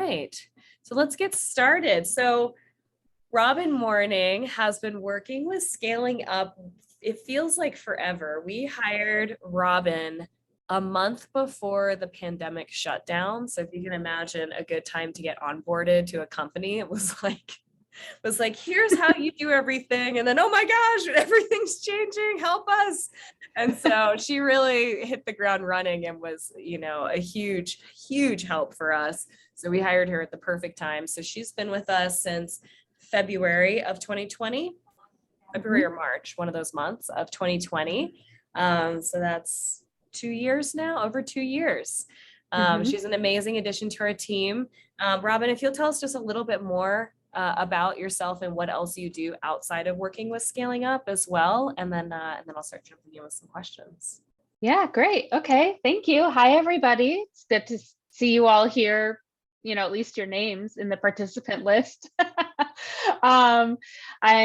right. So let's get started. So Robyn Mourning has been working with scaling up. It feels like forever. We hired Robyn a month before the pandemic shut down. So if you can imagine a good time to get onboarded to a company, it was like, here's how you do everything. And then, oh my gosh, everything's changing. Help us. And so she really hit the ground running and was, a huge, huge help for us. So we hired her at the perfect time. So she's been with us since February of 2020, February or March, one of those months of 2020. So that's 2 years now, over 2 years. She's an amazing addition to our team. Robyn, if you'll tell us just a little bit more about yourself and what else you do outside of working with scaling up as well. And then I'll start jumping in with some questions. Yeah, great. Okay. Thank you. Hi, everybody. It's good to see you all here, at least your names in the participant list. I'm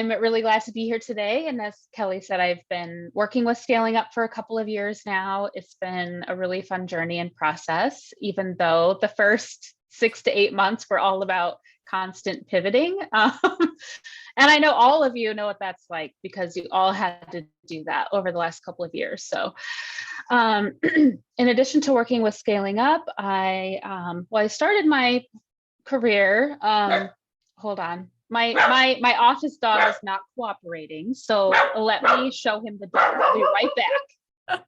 really glad to be here today. And as Kelly said, I've been working with scaling up for a couple of years now. It's been a really fun journey and process, even though the first 6 to 8 months were all about constant pivoting. And I know all of you know what that's like because you all had to do that over the last couple of years. So in addition to working with scaling up, I started my career. Hold on. My office dog is not cooperating. So let me show him the dog. I'll be right back.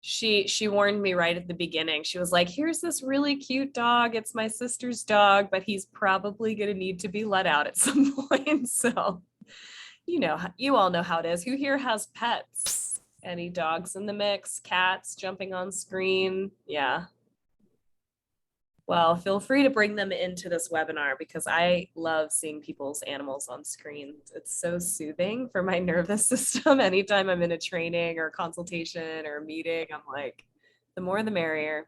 She warned me right at the beginning. She was like, here's this really cute dog. It's my sister's dog, but he's probably going to need to be let out at some point. So, you all know how it is. Who here has pets? Any dogs in the mix? Cats jumping on screen? Yeah. Well, feel free to bring them into this webinar because I love seeing people's animals on screen. It's so soothing for my nervous system. Anytime I'm in a training or consultation or a meeting, I'm like, the more the merrier.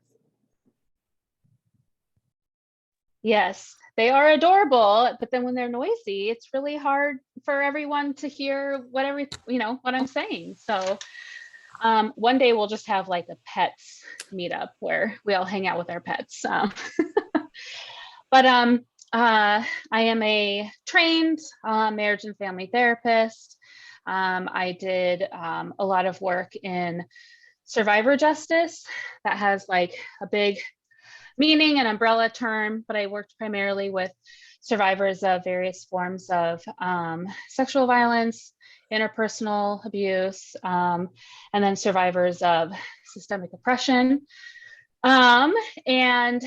Yes, they are adorable, but then when they're noisy, it's really hard for everyone to hear what I'm saying. So one day we'll just have like a pets meetup where we all hang out with our pets. But I am a trained marriage and family therapist. I did a lot of work in survivor justice. That has like a big meaning and umbrella term, but I worked primarily with survivors of various forms of sexual violence, interpersonal abuse, and then survivors of systemic oppression. And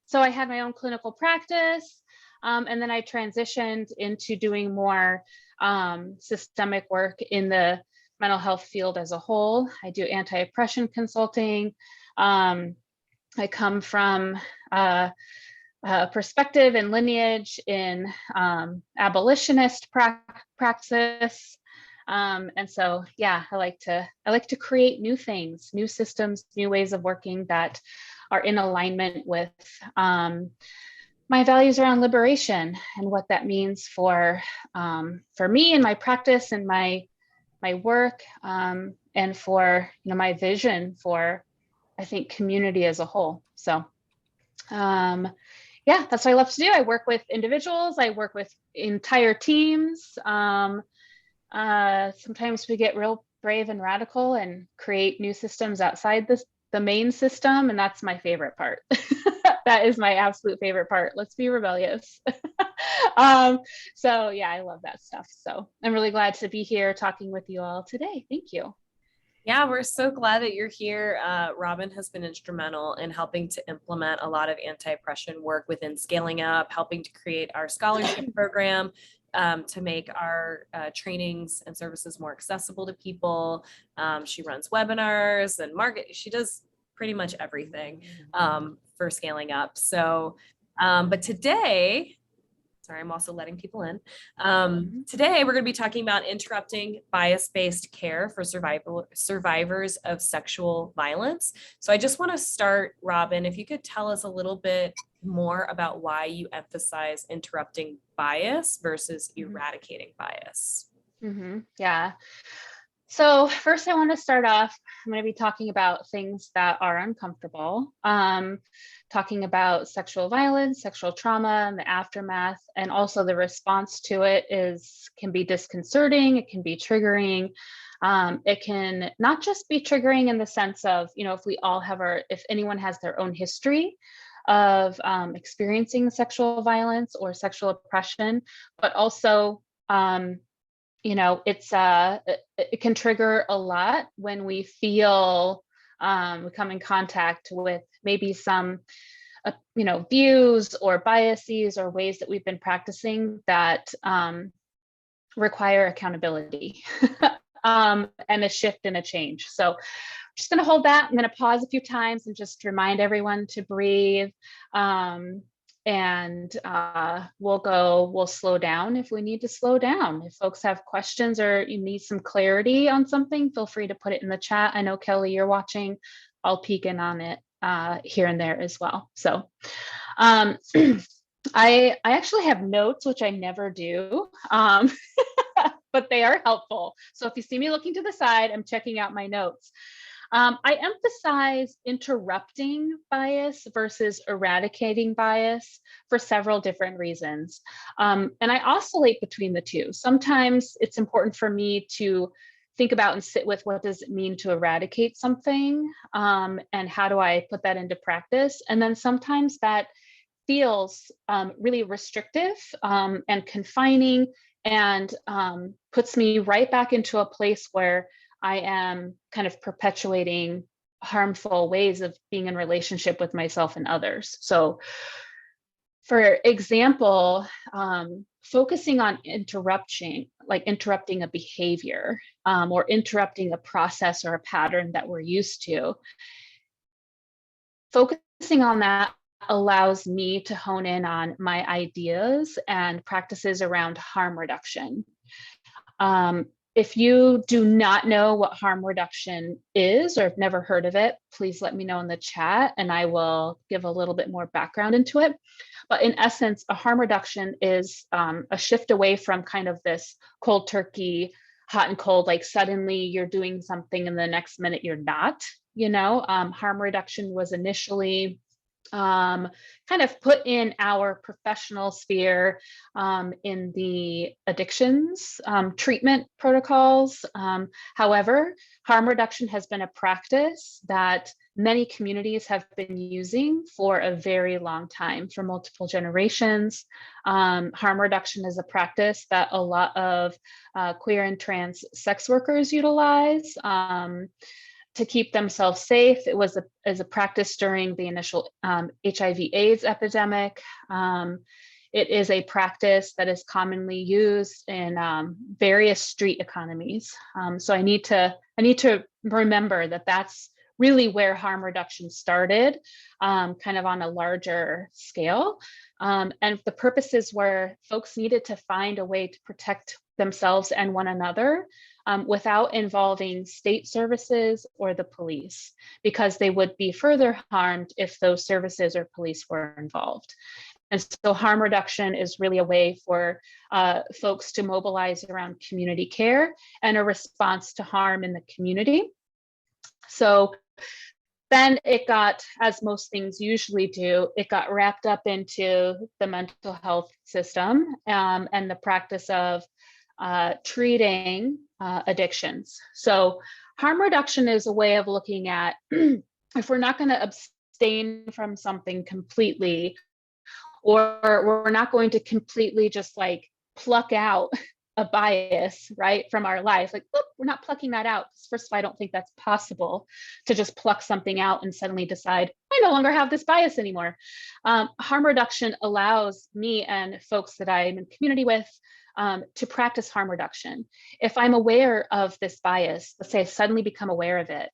so I had my own clinical practice, and then I transitioned into doing more systemic work in the mental health field as a whole. I do anti-oppression consulting. I come from a perspective and lineage in abolitionist praxis. And so, yeah, I like to create new things, new systems, new ways of working that are in alignment with my values around liberation and what that means for me and my practice and my work, and for my vision for, I think, community as a whole. So yeah, that's what I love to do. I work with individuals, I work with entire teams. Sometimes we get real brave and radical and create new systems outside the main system, and that's my favorite part. That is my absolute favorite part. Let's be rebellious. So yeah, I love that stuff. So I'm really glad to be here talking with you all today. Thank you. Yeah, we're so glad that you're here. Robyn has been instrumental in helping to implement a lot of anti-oppression work within Scaling Up, helping to create our scholarship program to make our trainings and services more accessible to people. She runs webinars and she does pretty much everything for Scaling Up. So, but today, sorry, I'm also letting people in. Today, we're going to be talking about interrupting bias-based care for survivors of sexual violence. So I just want to start, Robyn, if you could tell us a little bit more about why you emphasize interrupting bias versus eradicating bias. Yeah. So first I want to start off, I'm going to be talking about things that are uncomfortable, talking about sexual violence, sexual trauma, and the aftermath, and also the response to it can be disconcerting, it can be triggering. It can not just be triggering in the sense of, if anyone has their own history of experiencing sexual violence or sexual oppression, but also it can trigger a lot when we feel we come in contact with maybe some views or biases or ways that we've been practicing that require accountability and a shift and a change. So I'm just going to hold that. I'm going to pause a few times and just remind everyone to breathe. We'll slow down if we need to slow down. If folks have questions or you need some clarity on something, feel free to put it in the chat. I know, Kelly, you're watching. I'll peek in on it here and there as well. So I actually have notes, which I never do, but they are helpful. So if you see me looking to the side, I'm checking out my notes. I emphasize interrupting bias versus eradicating bias for several different reasons. And I oscillate between the two. Sometimes it's important for me to think about and sit with what does it mean to eradicate something, and how do I put that into practice? And then sometimes that feels really restrictive and confining, and puts me right back into a place where I am kind of perpetuating harmful ways of being in relationship with myself and others. So for example, focusing on interrupting a behavior or interrupting a process or a pattern that we're used to, focusing on that allows me to hone in on my ideas and practices around harm reduction. If you do not know what harm reduction is or have never heard of it, please let me know in the chat and I will give a little bit more background into it. But in essence, a harm reduction is a shift away from kind of this cold turkey, hot and cold, like suddenly you're doing something and the next minute you're not. Harm reduction was initially kind of put in our professional sphere in the addictions treatment protocols. However, harm reduction has been a practice that many communities have been using for a very long time, for multiple generations. Harm reduction is a practice that a lot of queer and trans sex workers utilize to keep themselves safe. It was as a practice during the initial HIV/AIDS epidemic. It is a practice that is commonly used in various street economies. So I need to remember that that's really where harm reduction started, kind of on a larger scale. And the purposes were folks needed to find a way to protect themselves and one another without involving state services or the police, because they would be further harmed if those services or police were involved. And so harm reduction is really a way for folks to mobilize around community care and a response to harm in the community. So then it got, as most things usually do, it got wrapped up into the mental health system and the practice of treating addictions. So harm reduction is a way of looking at if we're not going to abstain from something completely, or we're not going to completely just like pluck out a bias, right, from our life. Like, look, we're not plucking that out. First of all, I don't think that's possible to just pluck something out and suddenly decide, I no longer have this bias anymore. Harm reduction allows me and folks that I'm in community with to practice harm reduction. If I'm aware of this bias, let's say I suddenly become aware of it,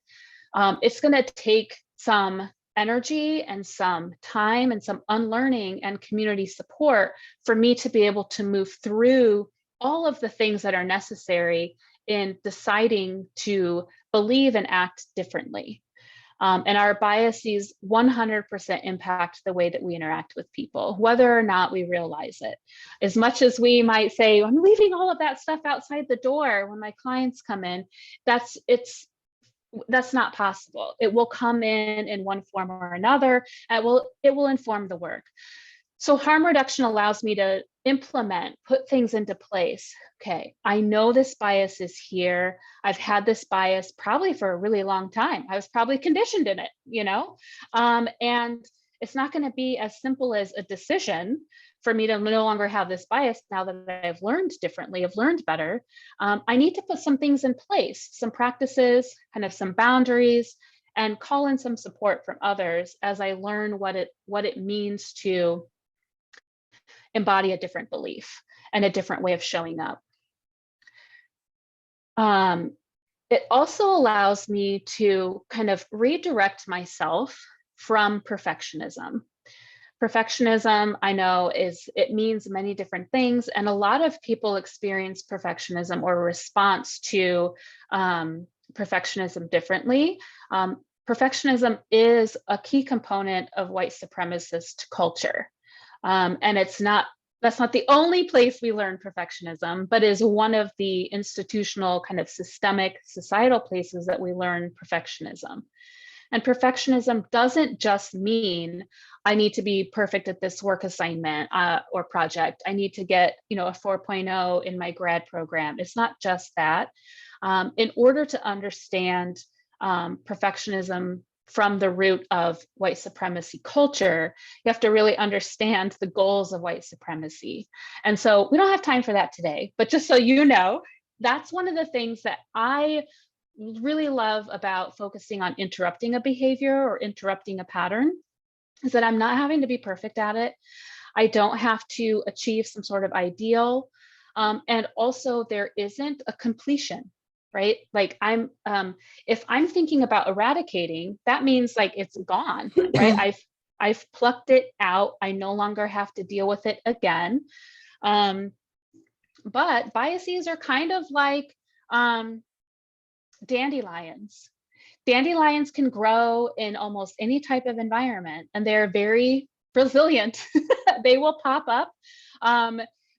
it's going to take some energy and some time and some unlearning and community support for me to be able to move through all of the things that are necessary in deciding to believe and act differently. And our biases 100% impact the way that we interact with people, whether or not we realize it. As much as we might say, I'm leaving all of that stuff outside the door when my clients come in, that's not possible. It will come in one form or another. It will inform the work. So harm reduction allows me to implement, put things into place. Okay, I know this bias is here. I've had this bias probably for a really long time. I was probably conditioned in it, and it's not going to be as simple as a decision for me to no longer have this bias now that I've learned differently, I've learned better. I need to put some things in place, some practices, kind of some boundaries, and call in some support from others as I learn what it means to embody a different belief and a different way of showing up. It also allows me to kind of redirect myself from perfectionism. Perfectionism, I know, it means many different things, and a lot of people experience perfectionism or response to perfectionism differently. Perfectionism is a key component of white supremacist culture. And that's not the only place we learn perfectionism, but is one of the institutional kind of systemic societal places that we learn perfectionism. And perfectionism doesn't just mean I need to be perfect at this work assignment or project. I need to get, a 4.0 in my grad program. It's not just that. In order to understand perfectionism from the root of white supremacy culture, you have to really understand the goals of white supremacy. And so we don't have time for that today, but just so you know, that's one of the things that I really love about focusing on interrupting a behavior or interrupting a pattern, is that I'm not having to be perfect at it. I don't have to achieve some sort of ideal. And also there isn't a completion, right? Like if I'm thinking about eradicating, that means like it's gone, right? I've plucked it out. I no longer have to deal with it again. But biases are kind of like dandelions. Dandelions can grow in almost any type of environment, and they're very resilient. They will pop up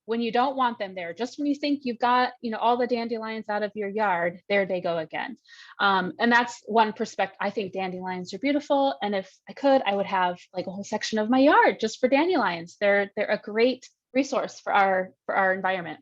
when you don't want them there. Just when you think you've got, all the dandelions out of your yard, there they go again. And that's one perspective. I think dandelions are beautiful, and if I could, I would have like a whole section of my yard just for dandelions. They're a great resource for our environment.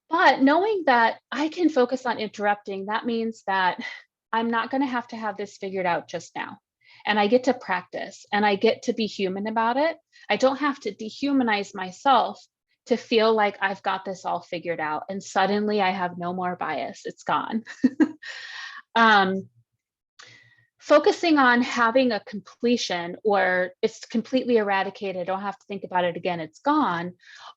But knowing that I can focus on interrupting, that means that I'm not going to have this figured out just now. And I get to practice and I get to be human about it. I don't have to dehumanize myself to feel like I've got this all figured out and suddenly I have no more bias. It's gone. Focusing on having a completion, or it's completely eradicated, I don't have to think about it again, it's gone,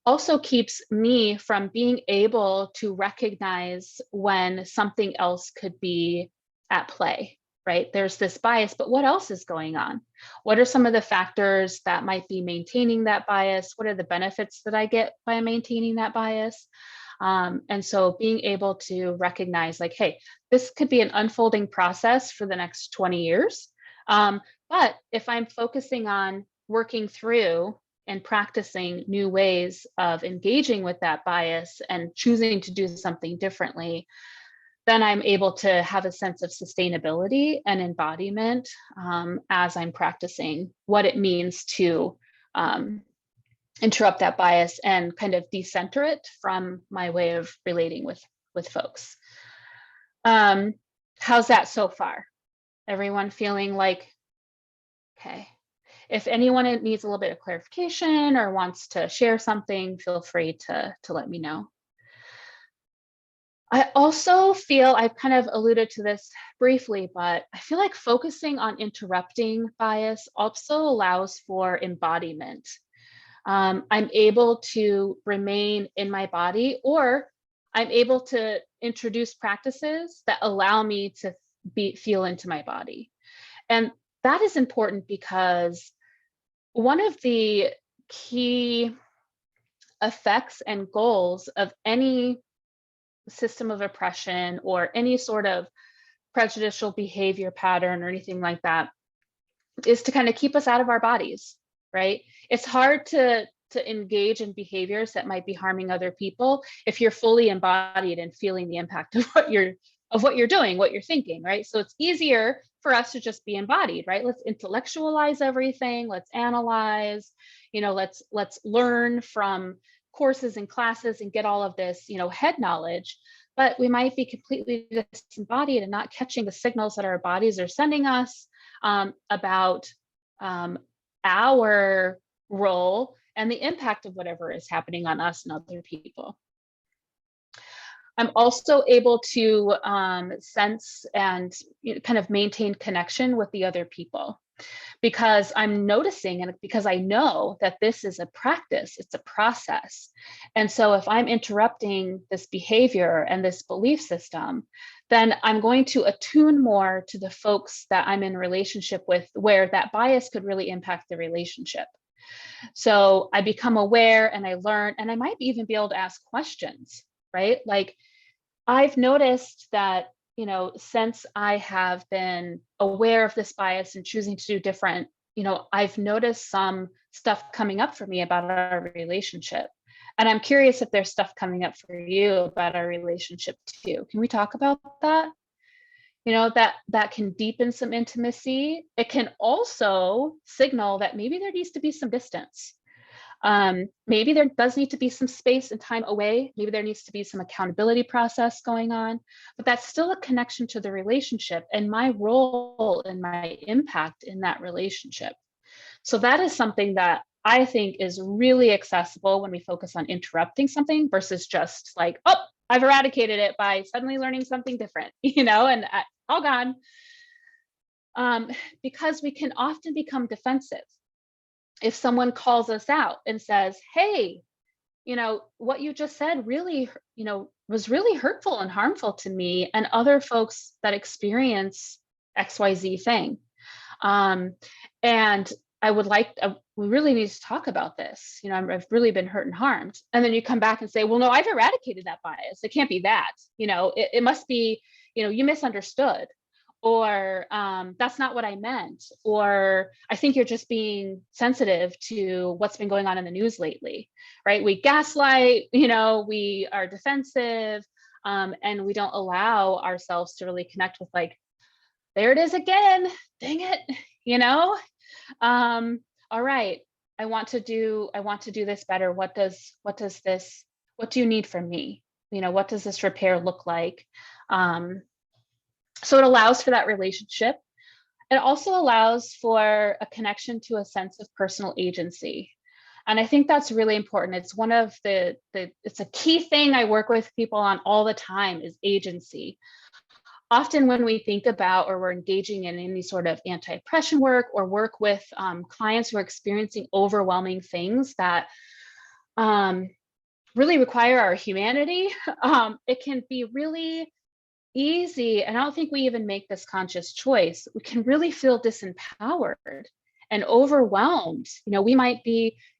also keeps me from being able to recognize when something else could be at play, right? There's this bias, but what else is going on? What are some of the factors that might be maintaining that bias? What are the benefits that I get by maintaining that bias? And so being able to recognize like, hey, this could be an unfolding process for the next 20 years. But if I'm focusing on working through and practicing new ways of engaging with that bias and choosing to do something differently, then I'm able to have a sense of sustainability and embodiment as I'm practicing what it means to interrupt that bias and kind of decenter it from my way of relating with folks. How's that so far? Everyone feeling like, okay. If anyone needs a little bit of clarification or wants to share something, feel free to let me know. I also feel, I've kind of alluded to this briefly, but I feel like focusing on interrupting bias also allows for embodiment. I'm able to remain in my body, or I'm able to introduce practices that allow me to feel into my body. And that is important because one of the key effects and goals of any system of oppression or any sort of prejudicial behavior pattern or anything like that, is to kind of keep us out of our bodies, right? It's hard to engage in behaviors that might be harming other people if you're fully embodied and feeling the impact of what you're doing, what you're thinking, right? So it's easier for us to just be embodied, right? Let's intellectualize everything, let's analyze, let's learn from courses and classes and get all of this, head knowledge. But we might be completely disembodied and not catching the signals that our bodies are sending us about our role and the impact of whatever is happening on us and other people. I'm also able to sense and kind of maintain connection with the other people, because I'm noticing and because I know that this is a practice, it's a process. And so if I'm interrupting this behavior and this belief system, then I'm going to attune more to the folks that I'm in relationship with, where that bias could really impact the relationship. So I become aware and I learn, and I might even be able to ask questions, right? Like, I've noticed that, since I have been aware of this bias and choosing to do different, I've noticed some stuff coming up for me about our relationship. And I'm curious if there's stuff coming up for you about our relationship too. Can we talk about that? That can deepen some intimacy. It can also signal that maybe there needs to be some distance. Maybe there does need to be some space and time away. Maybe there needs to be some accountability process going on, but that's still a connection to the relationship and my role and my impact in that relationship. So that is something that I think is really accessible when we focus on interrupting something versus just like, oh, I've eradicated it by suddenly learning something different, and all gone. Because we can often become defensive if someone calls us out and says, hey, what you just said really, was really hurtful and harmful to me and other folks that experience XYZ thing. And I would like, we really need to talk about this. I've really been hurt and harmed. And then you come back and say, well, no, I've eradicated that bias. It can't be that, it must be, you misunderstood. Or that's not what I meant, or I think you're just being sensitive to what's been going on in the news lately, right? We gaslight, we are defensive, and we don't allow ourselves to really connect with, like, there it is again, dang it, all right, I want to do this better. What do you need from me? What does this repair look like? So it allows for that relationship. It also allows for a connection to a sense of personal agency. And I think that's really important. It's one of it's a key thing I work with people on all the time, is agency. Often when we think about, or we're engaging in any sort of anti-oppression work or work with clients who are experiencing overwhelming things that really require our humanity, it can be really easy, and I don't think we even make this conscious choice. We can really feel disempowered and overwhelmed. We might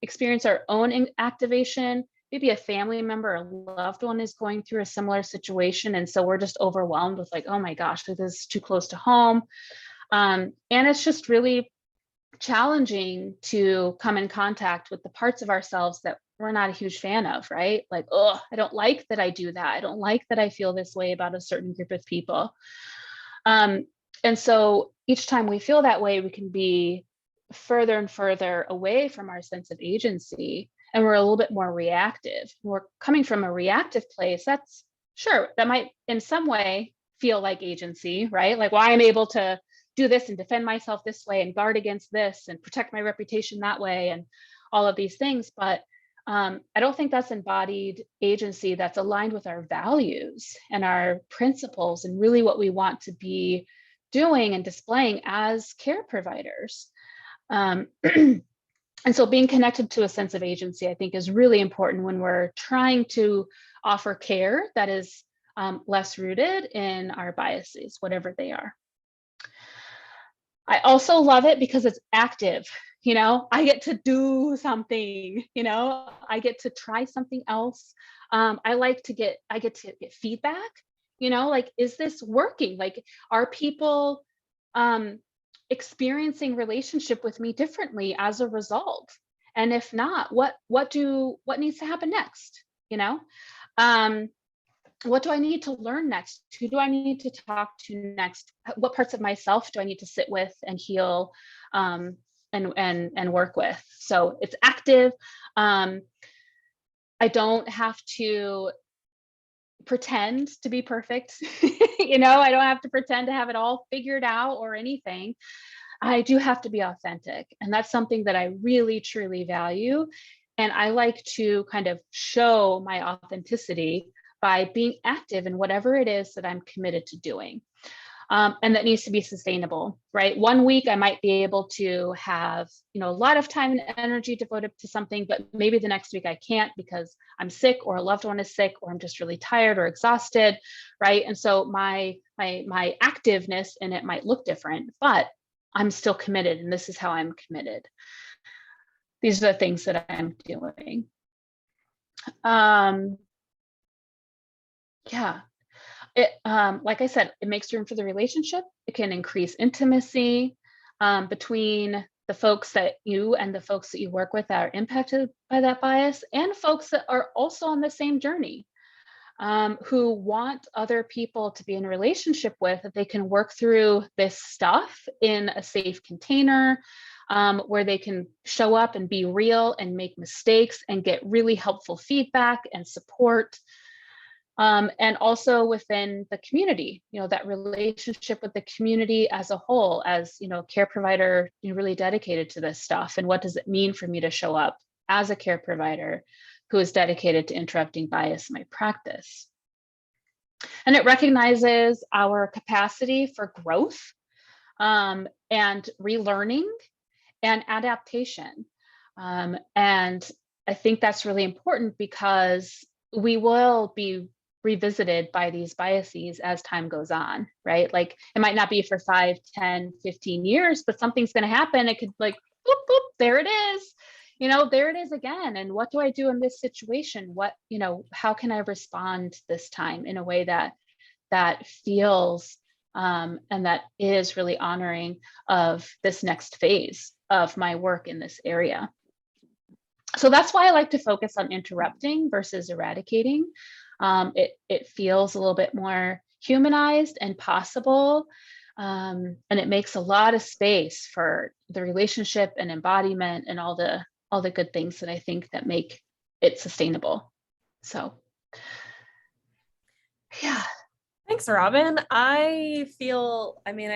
experience our own activation. Maybe a family member or loved one is going through a similar situation, and so we're just overwhelmed with, like, oh my gosh, this is too close to home. And it's just really challenging to come in contact with the parts of ourselves that we're not a huge fan of, right? Like, oh, I don't like that I do that. I don't like that I feel this way about a certain group of people. And so each time we feel that way, we can be further and further away from our sense of agency, and we're a little bit more reactive. We're coming from a reactive place. That's sure, that might in some way feel like agency, right? Like, well, I'm able to do this and defend myself this way and guard against this and protect my reputation that way and all of these things. But I don't think that's embodied agency that's aligned with our values and our principles and really what we want to be doing and displaying as care providers. And so being connected to a sense of agency, I think, is really important when we're trying to offer care that is less rooted in our biases, whatever they are. I also love it because it's active. I get to do something, I get to try something else. I get to get feedback Like, is this working? Like, are people experiencing relationship with me differently as a result? And if not, what needs to happen next? You know? What do I need to learn next? Who do I need to talk to next? What parts of myself do I need to sit with and heal, and work with? So it's active. I don't have to pretend to be perfect. I don't have to pretend to have it all figured out or anything. I do have to be authentic. And that's something that I really, truly value. And I like to kind of show my authenticity by being active in whatever it is that I'm committed to doing. And that needs to be sustainable, right? One week I might be able to have, a lot of time and energy devoted to something, but maybe the next week I can't because I'm sick or a loved one is sick or I'm just really tired or exhausted, right? And so my activeness in it might look different, but I'm still committed, and this is how I'm committed. These are the things that I'm doing. Yeah. It, like I said, it makes room for the relationship. It can increase intimacy between the folks that you and the folks that you work with that are impacted by that bias, and folks that are also on the same journey, who want other people to be in a relationship with, that they can work through this stuff in a safe container, where they can show up and be real and make mistakes and get really helpful feedback and support. And also within the community, that relationship with the community as a whole, as, care provider, really dedicated to this stuff. And what does it mean for me to show up as a care provider who is dedicated to interrupting bias in my practice? And it recognizes our capacity for growth, and relearning and adaptation. And I think that's really important because we will be revisited by these biases as time goes on, right? Like, it might not be for 5, 10, 15 years, but something's going to happen. It could, like, boop, boop, there it is. There it is again. And what do I do in this situation? How can I respond this time in a way that feels, and that is really honoring of this next phase of my work in this area? So that's why I like to focus on interrupting versus eradicating. It feels a little bit more humanized and possible, and it makes a lot of space for the relationship and embodiment and all the good things that I think that make it sustainable. So, yeah. Thanks, Robyn. I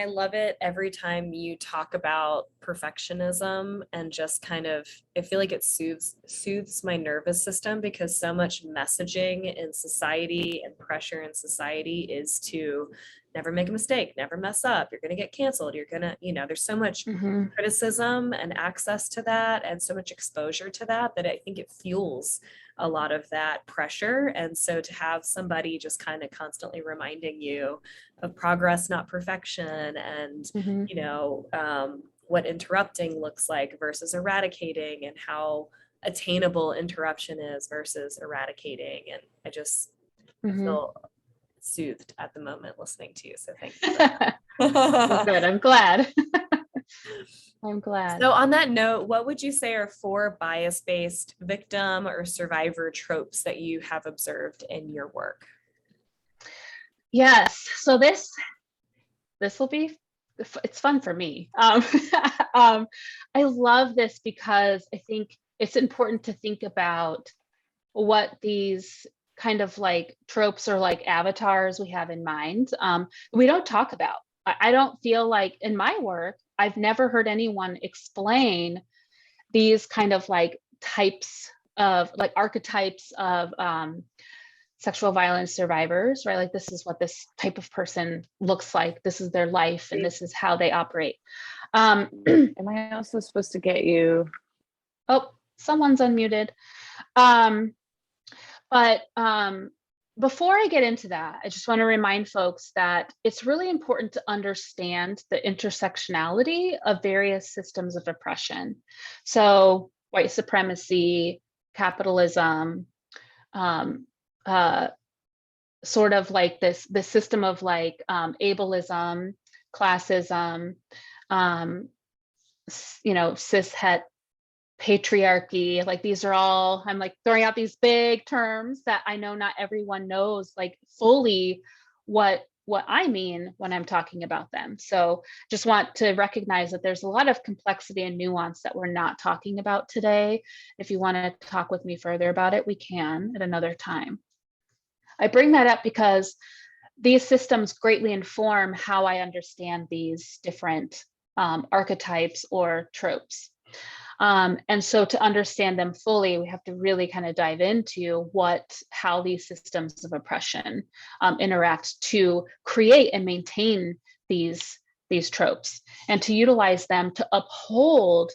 love it every time you talk about perfectionism, and just kind of, I feel like it soothes my nervous system, because so much messaging in society and pressure in society is to never make a mistake, never mess up, you're going to get canceled, you're going to, there's so much criticism and access to that, and so much exposure to that I think it fuels a lot of that pressure. And so to have somebody just kind of constantly reminding you of progress, not perfection, and what interrupting looks like versus eradicating, and how attainable interruption is versus eradicating. And I just feel soothed at the moment listening to you. So thank you. Well, good. I'm glad. I'm glad. So on that note, what would you say are 4 bias-based victim or survivor tropes that you have observed in your work? Yes. So this will be, it's fun for me. I love this because I think it's important to think about what these kind of like tropes or like avatars we have in mind. We don't talk about. I don't feel like in my work, I've never heard anyone explain these kind of like types of like archetypes of sexual violence survivors, right? Like, this is what this type of person looks like. This is their life, and this is how they operate. Am I also supposed to get you? Oh, someone's unmuted. Before I get into that, I just want to remind folks that it's really important to understand the intersectionality of various systems of oppression. So white supremacy, capitalism, sort of like this system of like ableism, classism, cis het patriarchy, like these are all, I'm like throwing out these big terms that I know not everyone knows like fully what I mean when I'm talking about them. So just want to recognize that there's a lot of complexity and nuance that we're not talking about today. If you want to talk with me further about it, we can at another time. I bring that up because these systems greatly inform how I understand these different archetypes or tropes. And so to understand them fully, we have to really kind of dive into how these systems of oppression interact to create and maintain these tropes, and to utilize them to uphold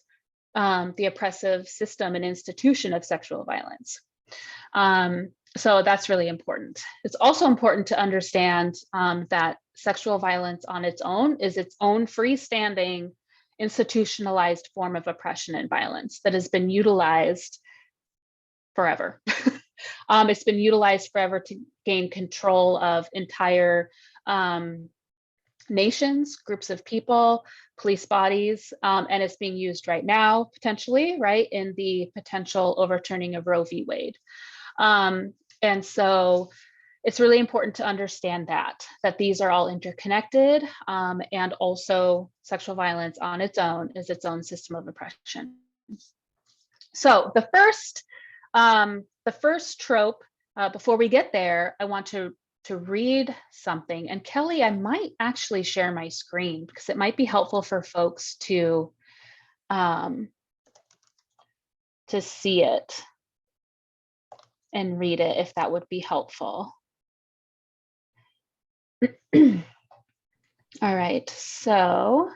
the oppressive system and institution of sexual violence. So that's really important. It's also important to understand that sexual violence on its own is its own freestanding, institutionalized form of oppression and violence that has been utilized forever. It's been utilized forever to gain control of entire nations, groups of people, police bodies, and it's being used right now, potentially, right, in the potential overturning of Roe v. Wade. And so it's really important to understand that these are all interconnected, and also sexual violence on its own is its own system of oppression. So the first trope, before we get there, I want to read something. And Kelly, I might actually share my screen because it might be helpful for folks to see it and read it, if that would be helpful. All right, so,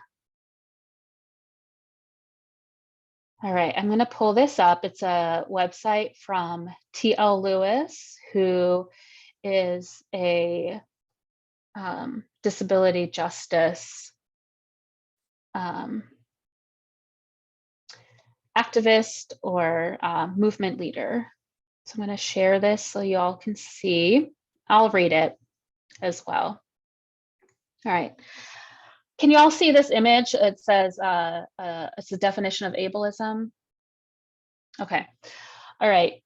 all right, I'm going to pull this up. It's a website from T.L. Lewis, who is a disability justice activist or movement leader. So I'm going to share this so you all can see. I'll read it as well. All right. Can you all see this image? It says it's a definition of ableism. Okay. All right.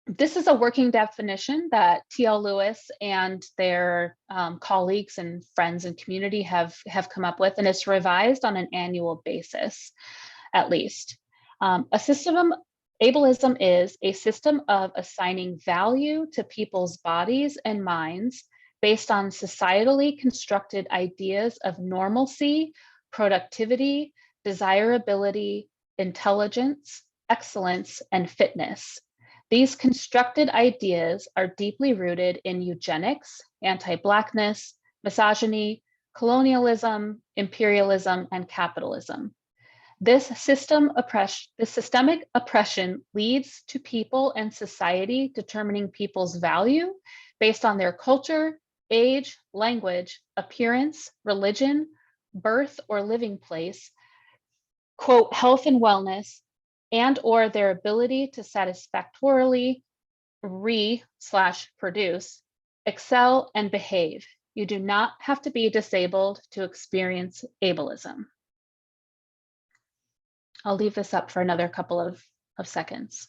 This is a working definition that T.L. Lewis and their colleagues and friends and community have come up with, and it's revised on an annual basis, at least. Ableism is a system of assigning value to people's bodies and minds based on societally constructed ideas of normalcy, productivity, desirability, intelligence, excellence, and fitness. These constructed ideas are deeply rooted in eugenics, anti-Blackness, misogyny, colonialism, imperialism, and capitalism. This systemic oppression leads to people and society determining people's value based on their culture, age, language, appearance, religion, birth or living place, quote, health and wellness, and or their ability to satisfactorily produce, excel, and behave. You do not have to be disabled to experience ableism. I'll leave this up for another couple of seconds.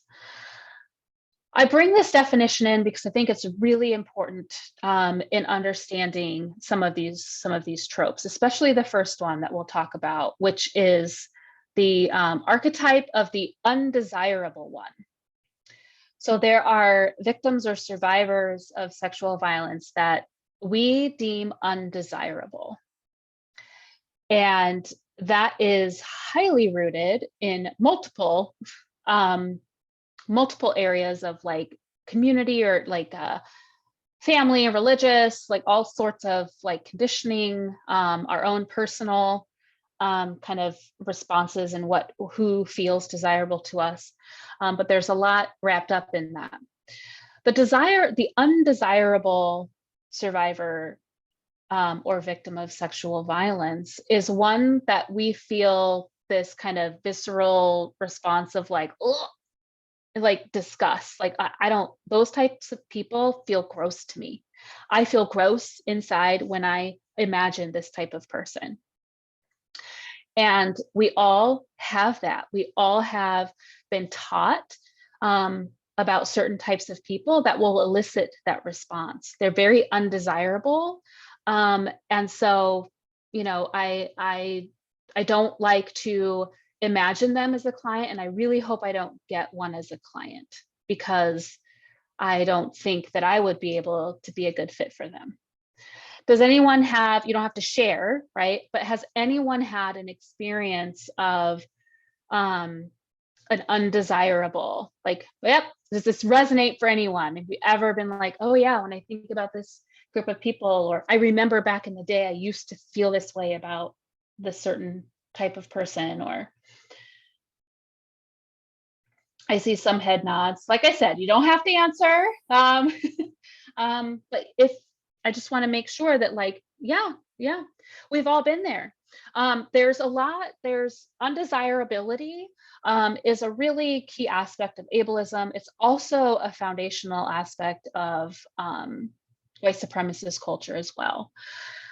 I bring this definition in because I think it's really important in understanding some of these tropes, especially the first one that we'll talk about, which is the archetype of the undesirable one. So there are victims or survivors of sexual violence that we deem undesirable. And that is highly rooted in multiple areas of like community or like family and religious, like all sorts of like conditioning, our own personal kind of responses and who feels desirable to us. But there's a lot wrapped up in that. The undesirable survivor or victim of sexual violence is one that we feel this kind of visceral response of like, oh, like discuss. Like I don't, those types of people feel gross to me. I feel gross inside when I imagine this type of person. And we all have that. We all have been taught about certain types of people that will elicit that response. They're very undesirable. And so, you know, I don't like to imagine them as a client, and I really hope I don't get one as a client, because I don't think that I would be able to be a good fit for them. Does anyone have, you don't have to share, right? But has anyone had an experience of an undesirable, like, yep, does this resonate for anyone? Have you ever been like, oh yeah, when I think about this group of people, or I remember back in the day, I used to feel this way about this certain type of person? Or I see some head nods. Like I said, you don't have to answer. But if I just want to make sure that, like, yeah, we've all been there. There's undesirability is a really key aspect of ableism. It's also a foundational aspect of white supremacist culture as well.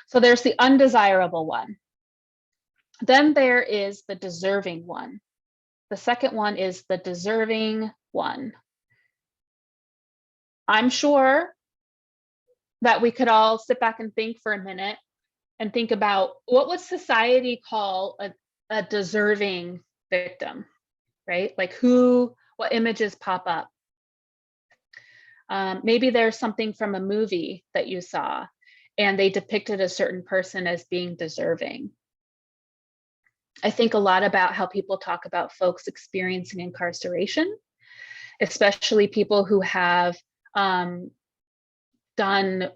So there's the undesirable one. Then there is the deserving one. The second one is the deserving one. I'm sure that we could all sit back and think for a minute and think about, what would society call a deserving victim, right? Like what images pop up? Maybe there's something from a movie that you saw and they depicted a certain person as being deserving. I think a lot about how people talk about folks experiencing incarceration, especially people who have done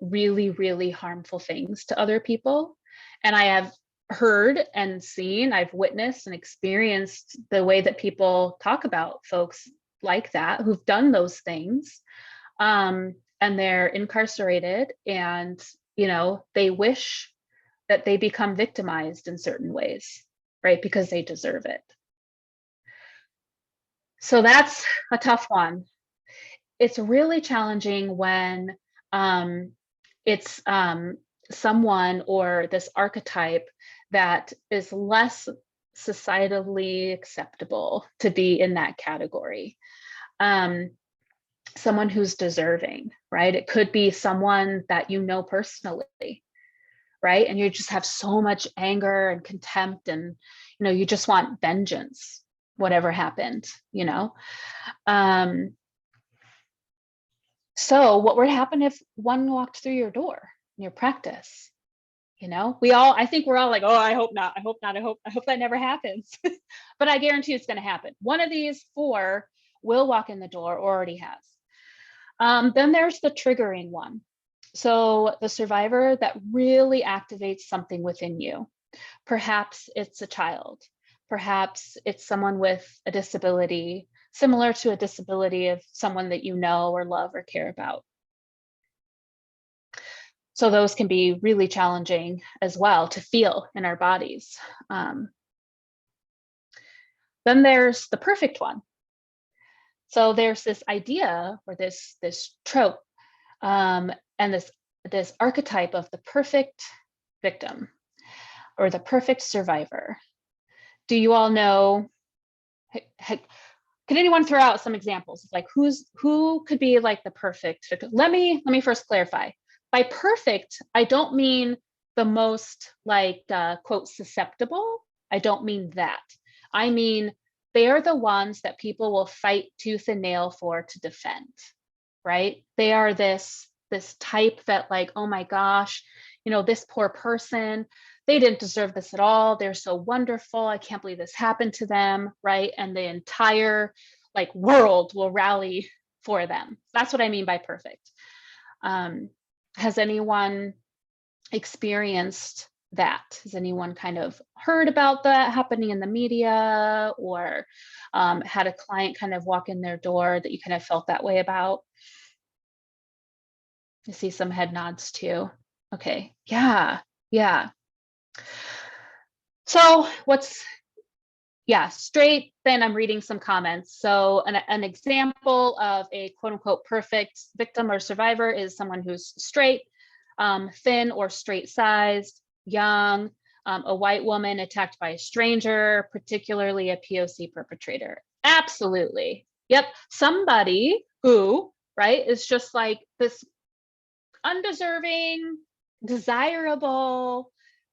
really, really harmful things to other people. And I have heard and seen, I've witnessed and experienced the way that people talk about folks like that who've done those things, and they're incarcerated, and you know, they wish that they become victimized in certain ways, right? Because they deserve it. So that's a tough one. It's really challenging when it's someone or this archetype that is less societally acceptable to be in that category. Someone who's deserving, right? It could be someone that you know personally, right? And you just have so much anger and contempt, and you know, you just want vengeance, whatever happened, you know. So what would happen if one walked through your door in your practice? You know, I think we're all like, oh, I hope not, I hope that never happens. But I guarantee it's going to happen. One of these four will walk in the door, or already has. Then there's the triggering one. So the survivor that really activates something within you. Perhaps it's a child. Perhaps it's someone with a disability, similar to a disability of someone that you know or love or care about. So those can be really challenging as well to feel in our bodies. Then there's the perfect one. So there's this idea, or this trope, and this archetype of the perfect victim or the perfect survivor. Do you all know? Can anyone throw out some examples of like who could be like the perfect victim? Let me first clarify. By perfect, I don't mean the most like quote susceptible. I don't mean that. I mean they are the ones that people will fight tooth and nail for to defend, right? They are this type that like, oh my gosh, you know, this poor person, they didn't deserve this at all. They're so wonderful. I can't believe this happened to them, right? And the entire like world will rally for them. That's what I mean by perfect. Has anyone experienced that? Has anyone kind of heard about that happening in the media, or had a client kind of walk in their door that you kind of felt that way about? I see some head nods too. Okay, yeah. So yeah, straight, then I'm reading some comments. So an example of a quote unquote perfect victim or survivor is someone who's straight, thin or straight sized, young, a white woman attacked by a stranger, particularly a POC perpetrator. Absolutely. Yep. Somebody who, right, is just like this undeserving, desirable,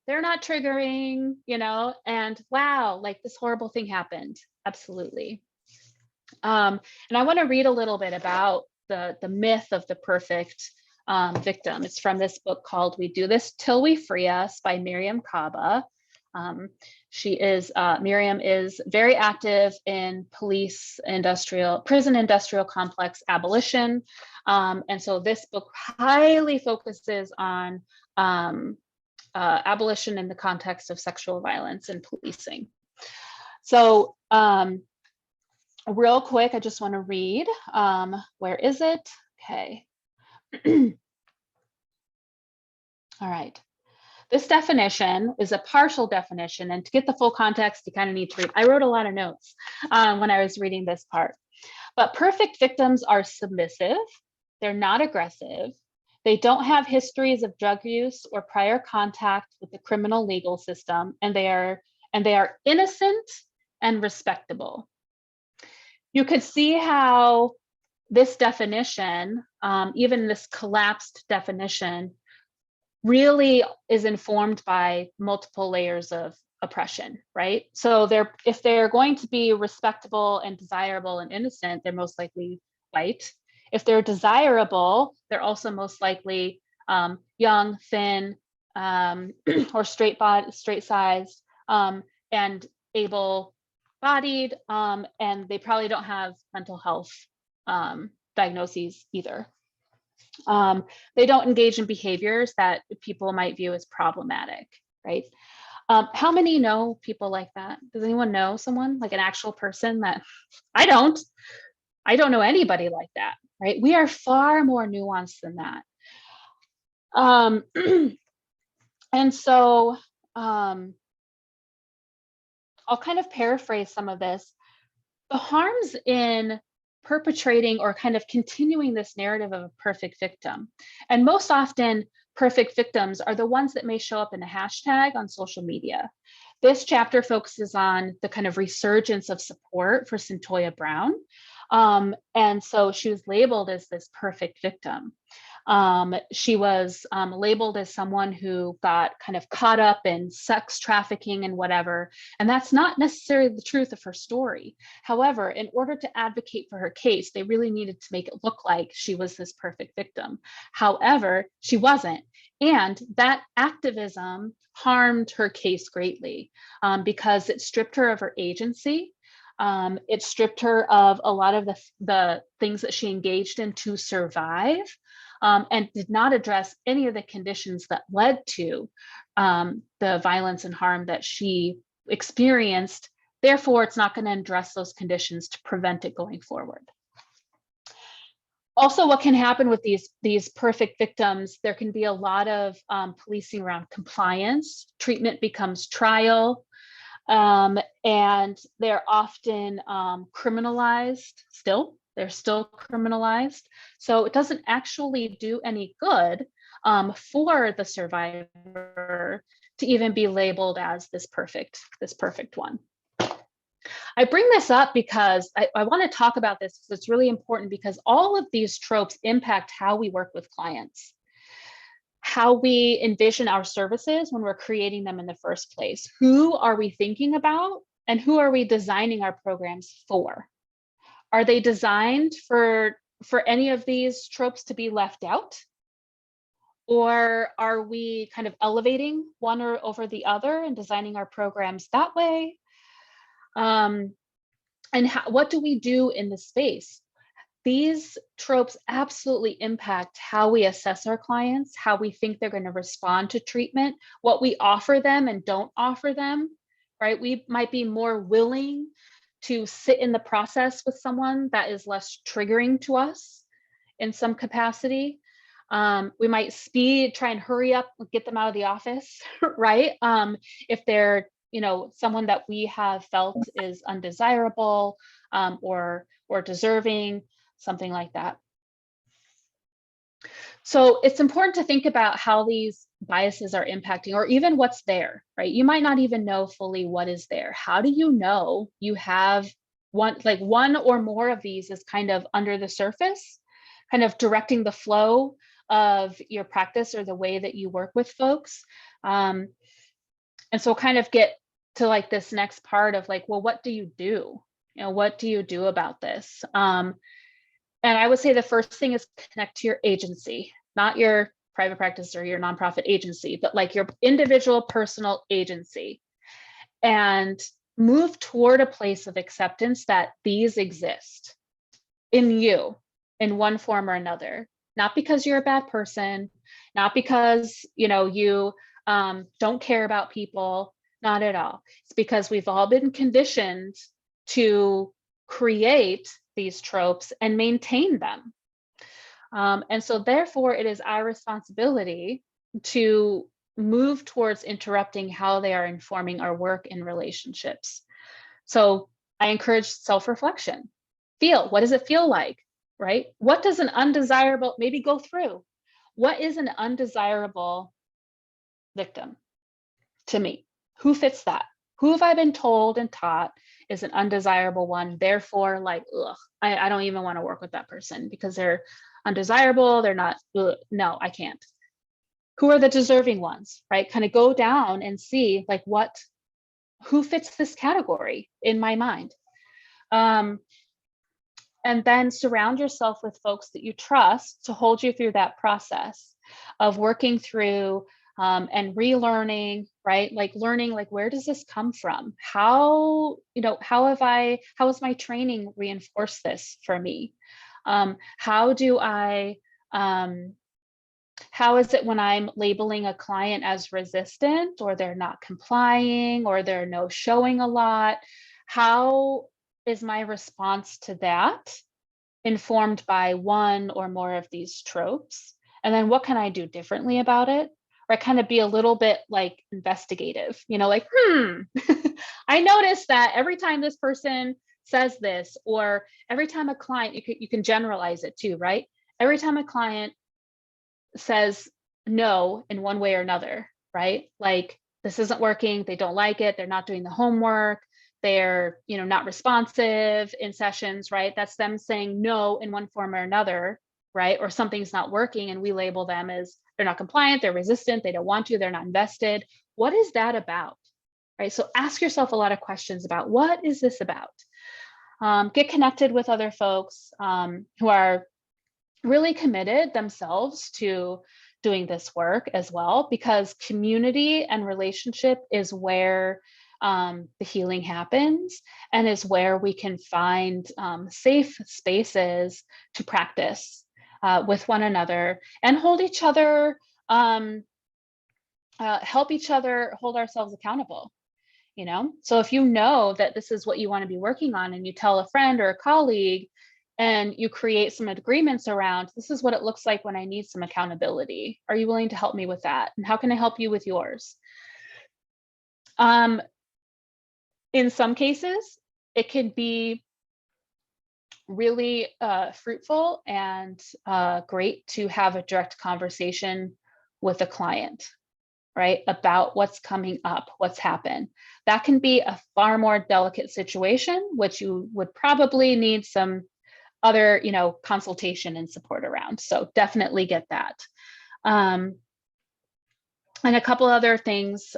they're not triggering, you know, and wow, like this horrible thing happened. Absolutely. And I want to read a little bit about the myth of the perfect victim. It's from this book called We Do This Till We Free Us by Miriam Kaba. Miriam is very active in prison industrial complex abolition. And so this book highly focuses on abolition in the context of sexual violence and policing. So real quick, I just want to read, where is it? Okay. All right. This definition is a partial definition, and to get the full context, you kind of need to read. I wrote a lot of notes when I was reading this part. But perfect victims are submissive, they're not aggressive, they don't have histories of drug use or prior contact with the criminal legal system, and they are innocent and respectable. You could see how this definition, even this collapsed definition, really is informed by multiple layers of oppression, right? So if they're going to be respectable and desirable and innocent, they're most likely white. If they're desirable, they're also most likely young, thin, or straight-sized, and able-bodied, and they probably don't have mental health diagnoses either. They don't engage in behaviors that people might view as problematic, right? How many know people like that? Does anyone know someone, like an actual person that I don't know anybody like that, right? We are far more nuanced than that. And so I'll kind of paraphrase some of this. The harms in perpetrating or kind of continuing this narrative of a perfect victim, and most often perfect victims are the ones that may show up in a hashtag on social media. This chapter focuses on the kind of resurgence of support for Cyntoia Brown. And so she was labeled as this perfect victim. She was labeled as someone who got kind of caught up in sex trafficking and whatever, and that's not necessarily the truth of her story. However, in order to advocate for her case, they really needed to make it look like she was this perfect victim. However, she wasn't, and that activism harmed her case greatly because it stripped her of her agency. It stripped her of a lot of the things that she engaged in to survive. And did not address any of the conditions that led to the violence and harm that she experienced. Therefore, it's not going to address those conditions to prevent it going forward. Also, what can happen with these perfect victims, there can be a lot of policing around compliance. Treatment becomes trial, and they're often criminalized still. They're still criminalized. So it doesn't actually do any good for the survivor to even be labeled as this perfect one. I bring this up because I want to talk about this because it's really important, because all of these tropes impact how we work with clients, how we envision our services when we're creating them in the first place. Who are we thinking about, and who are we designing our programs for? Are they designed for any of these tropes to be left out? Or are we kind of elevating one or over the other and designing our programs that way? And what do we do in the space? These tropes absolutely impact how we assess our clients, how we think they're going to respond to treatment, what we offer them and don't offer them, right? We might be more willing to sit in the process with someone that is less triggering to us in some capacity. We might try and hurry up, get them out of the office, right? If they're someone that we have felt is undesirable, or deserving, something like that. So it's important to think about how these biases are impacting, or even what's there, right? You might not even know fully what is there. How do you know you have one or more of these is kind of under the surface, kind of directing the flow of your practice or the way that you work with folks? And so kind of get to like this next part of like, well, what do you do? What do you do about this? And I would say the first thing is connect to your agency, not your private practice or your nonprofit agency, but like your individual personal agency, and move toward a place of acceptance that these exist in you in one form or another. Not because you're a bad person, not because, you don't care about people, not at all. It's because we've all been conditioned to create these tropes and maintain them. And so therefore it is our responsibility to move towards interrupting how they are informing our work in relationships. So I encourage self-reflection. What does it feel like, right? What does an undesirable, maybe go through, what is an undesirable victim to me? Who fits that? Who have I been told and taught is an undesirable one? Therefore, like, ugh, I don't even want to work with that person because they're undesirable. They're not, no, I can't. Who are the deserving ones, right? Kind of go down and see like who fits this category in my mind. And then surround yourself with folks that you trust to hold you through that process of working through and relearning, right? Like learning, like, where does this come from? How has my training reinforced this for me? How is it when I'm labeling a client as resistant, or they're not complying, or they're no showing a lot? How is my response to that informed by one or more of these tropes? And then what can I do differently about it? Or kind of be a little bit like investigative, like, I noticed that every time this person says this, or every time a client, you can generalize it too, right? Every time a client says no in one way or another, right? Like, this isn't working, they don't like it, they're not doing the homework, they're, not responsive in sessions, right? That's them saying no in one form or another, right? Or something's not working and we label them as they're not compliant, they're resistant, they don't want to, they're not invested. What is that about, right? So ask yourself a lot of questions about, what is this about? Get connected with other folks who are really committed themselves to doing this work as well, because community and relationship is where the healing happens, and is where we can find safe spaces to practice with one another and hold each other, help each other hold ourselves accountable. So if you know that this is what you want to be working on, and you tell a friend or a colleague, and you create some agreements around, this is what it looks like when I need some accountability. Are you willing to help me with that? And how can I help you with yours? In some cases, it can be really fruitful and great to have a direct conversation with a client, right? About what's coming up, what's happened. That can be a far more delicate situation, which you would probably need some other, consultation and support around. So definitely get that. And a couple other things,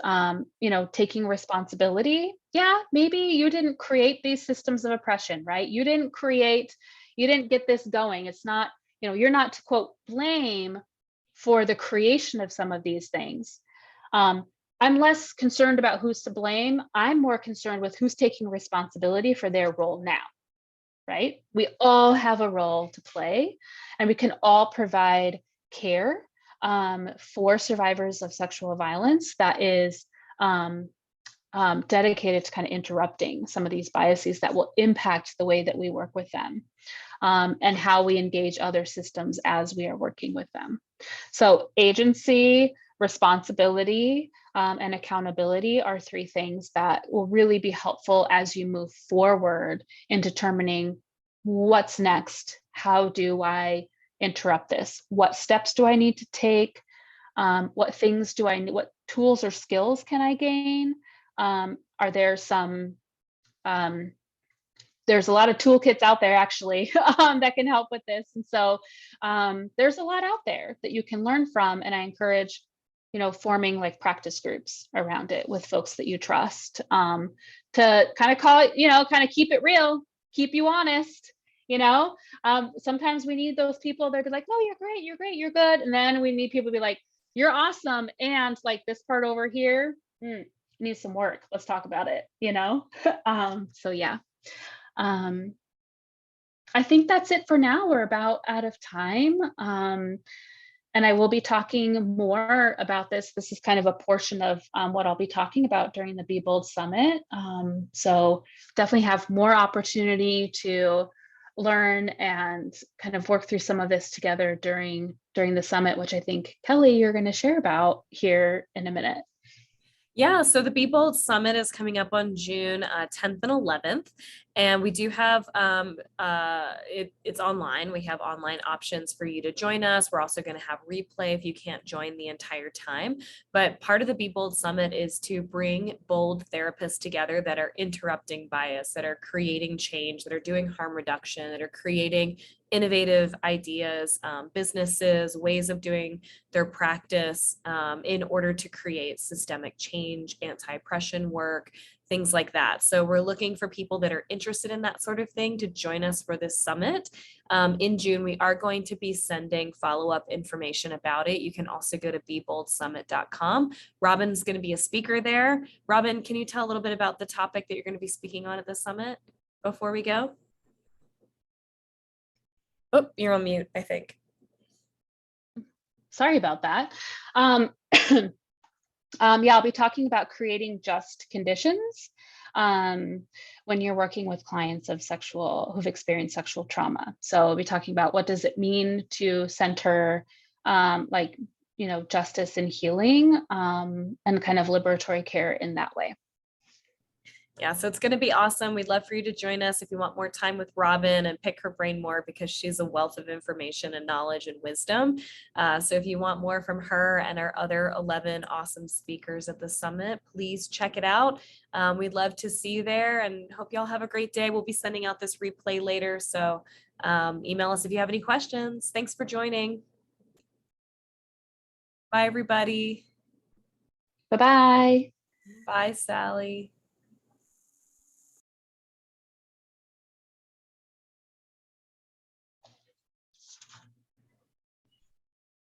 taking responsibility. Yeah, maybe you didn't create these systems of oppression, right? You didn't get this going. It's not, you're not to quote blame for the creation of some of these things. I'm less concerned about who's to blame. I'm more concerned with who's taking responsibility for their role now, right? We all have a role to play, and we can all provide care for survivors of sexual violence that is dedicated to kind of interrupting some of these biases that will impact the way that we work with them, and how we engage other systems as we are working with them. So agency, responsibility, and accountability are three things that will really be helpful as you move forward in determining what's next. How do I interrupt this? What steps do I need to take? What things do I need? What tools or skills can I gain? Are there some, there's a lot of toolkits out there actually that can help with this. And so there's a lot out there that you can learn from. And I encourage, forming like practice groups around it with folks that you trust, to kind of call it, kind of keep it real, keep you honest. Sometimes we need those people that be like, no, you're great, you're good. And then we need people to be like, you're awesome. And like this part over here needs some work. Let's talk about it, so yeah. I think that's it for now. We're about out of time. And I will be talking more about this. This is kind of a portion of what I'll be talking about during the Be Bold Summit. So definitely have more opportunity to learn and kind of work through some of this together during the summit, which I think, Kelly, you're going to share about here in a minute. Yeah, so the Be Bold Summit is coming up on June 10th and 11th, and we do have, it's online. We have online options for you to join us. We're also going to have replay if you can't join the entire time. But part of the Be Bold Summit is to bring bold therapists together that are interrupting bias, that are creating change, that are doing harm reduction, that are creating innovative ideas, businesses, ways of doing their practice in order to create systemic change, anti-oppression work, things like that. So we're looking for people that are interested in that sort of thing to join us for this summit. In June, we are going to be sending follow-up information about it. You can also go to beboldsummit.com. Robyn's going to be a speaker there. Robyn, can you tell a little bit about the topic that you're going to be speaking on at the summit before we go? Oh, you're on mute, I think. Sorry about that. Yeah, I'll be talking about creating just conditions when you're working with clients of who've experienced sexual trauma. So I'll be talking about what does it mean to center justice and healing, and kind of liberatory care in that way. Yeah, so it's going to be awesome. We'd love for you to join us if you want more time with Robyn and pick her brain more, because she's a wealth of information and knowledge and wisdom. So if you want more from her and our other 11 awesome speakers at the summit, please check it out. We'd love to see you there and hope y'all have a great day. We'll be sending out this replay later. So email us if you have any questions. Thanks for joining. Bye, everybody. Bye-bye. Bye, Sally.